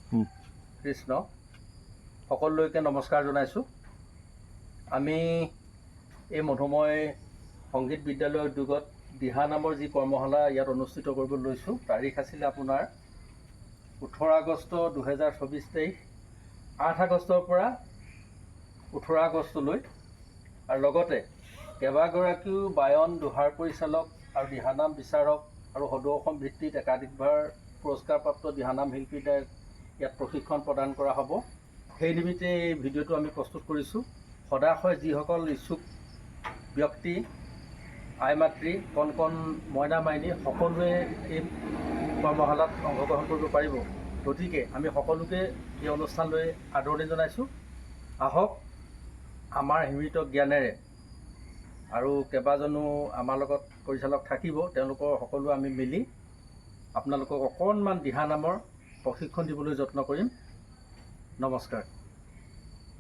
কৃষ্ণ সকলোলৈকে নমস্কাৰ জনাইছোঁ। আমি এই মধুময় সংগীত বিদ্যালয় উদ্যোগত দিহা নামৰ যি কৰ্মশালা ইয়াত অনুষ্ঠিত কৰিব লৈছোঁ, তাৰিখ আছিলে আপোনাৰ 18 আগষ্ট 2024 তাৰিখ, 8 আগষ্টৰ পৰা 18 আগষ্টলৈ, আৰু লগতে কেইবাগৰাকীও বায়ন, দোহাৰ পৰিচালক আৰু দিহানাম বিচাৰক আৰু সদৌ অসম ভিত্তিত একাধিকবাৰ পুৰস্কাৰপ্ৰাপ্ত দিহানাম শিল্পীৰ দ্বাৰা ইয়াত প্ৰশিক্ষণ প্ৰদান কৰা হ'ব। সেই নিমিত্তে এই ভিডিঅ'টো আমি প্ৰস্তুত কৰিছোঁ। সদাশয় যিসকল ইচ্ছুক ব্যক্তি, আই মাতৃ, কণ কণ মইনা মাইনী সকলোৱে এই কৰ্মশালাত অংশগ্ৰহণ কৰিব পাৰিব। গতিকে আমি সকলোকে এই অনুষ্ঠানলৈ আদৰণি জনাইছোঁ। আহক আমাৰ সীমিত জ্ঞানেৰে, আৰু কেইবাজনো আমাৰ লগত পৰিচালক থাকিব, তেওঁলোকৰ সকলো আমি মিলি আপোনালোকক অকণমান দিহানামৰ প্ৰশিক্ষণ দিবলৈ যত্ন কৰিম। নমস্কাৰ।